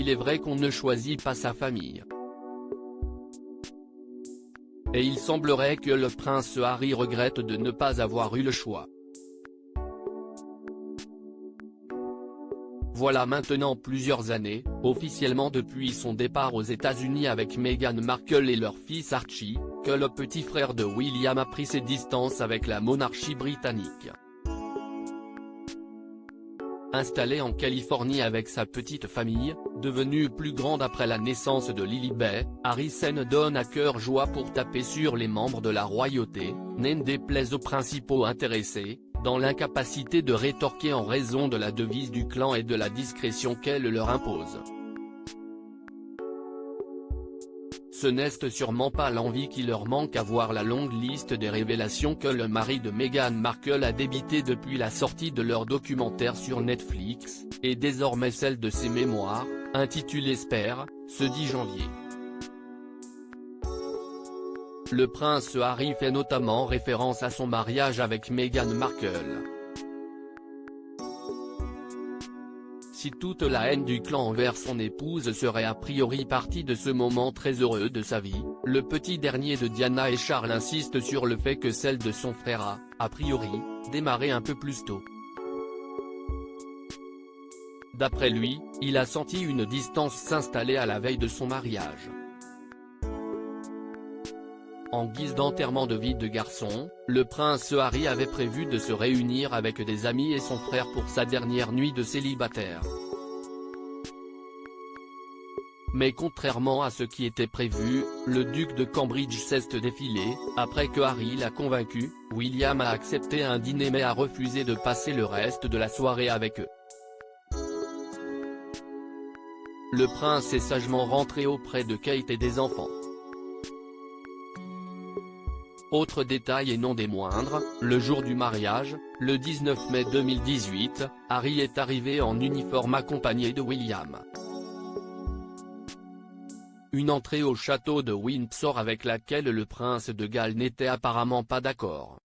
il est vrai qu'on ne choisit pas sa famille. Et il semblerait que le prince Harry regrette de ne pas avoir eu le choix. Voilà maintenant plusieurs années, officiellement depuis son départ aux États-Unis avec Meghan Markle et leur fils Archie, que le petit frère de William a pris ses distances avec la monarchie britannique. Installé en Californie avec sa petite famille, devenue plus grande après la naissance de Lilibet, Harry s'en donne à cœur joie pour taper sur les membres de la royauté, n'en déplaise aux principaux intéressés, dans l'incapacité de rétorquer en raison de la devise du clan et de la discrétion qu'elle leur impose. Ce n'est sûrement pas l'envie qui leur manque à voir la longue liste des révélations que le mari de Meghan Markle a débité depuis la sortie de leur documentaire sur Netflix, et désormais celle de ses mémoires, intitulée Spare, ce 10 janvier. Le prince Harry fait notamment référence à son mariage avec Meghan Markle. Si toute la haine du clan envers son épouse serait a priori partie de ce moment très heureux de sa vie, le petit dernier de Diana et Charles insiste sur le fait que celle de son frère a priori, démarré un peu plus tôt. D'après lui, il a senti une distance s'installer à la veille de son mariage. En guise d'enterrement de vie de garçon, le prince Harry avait prévu de se réunir avec des amis et son frère pour sa dernière nuit de célibataire. Mais contrairement à ce qui était prévu, le duc de Cambridge s'est défilé. Après que Harry l'a convaincu, William a accepté un dîner mais a refusé de passer le reste de la soirée avec eux. Le prince est sagement rentré auprès de Kate et des enfants. Autre détail et non des moindres, le jour du mariage, le 19 mai 2018, Harry est arrivé en uniforme accompagné de William. Une entrée au château de Windsor avec laquelle le prince de Galles n'était apparemment pas d'accord.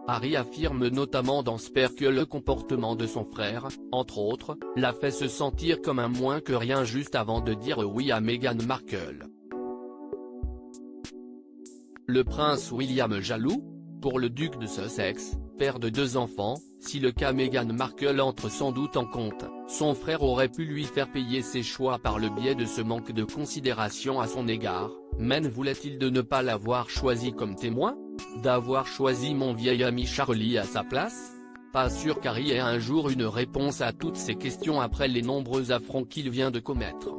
Harry affirme notamment dans Spare que le comportement de son frère, entre autres, l'a fait se sentir comme un moins que rien juste avant de dire oui à Meghan Markle. Le prince William jaloux? Pour le duc de Sussex, père de 2 enfants, si le cas Meghan Markle entre sans doute en compte, son frère aurait pu lui faire payer ses choix par le biais de ce manque de considération à son égard. Mais voulait-il de ne pas l'avoir choisi comme témoin? D'avoir choisi mon vieil ami Charlie à sa place? Pas sûr qu'Harry ait un jour une réponse à toutes ces questions après les nombreux affronts qu'il vient de commettre.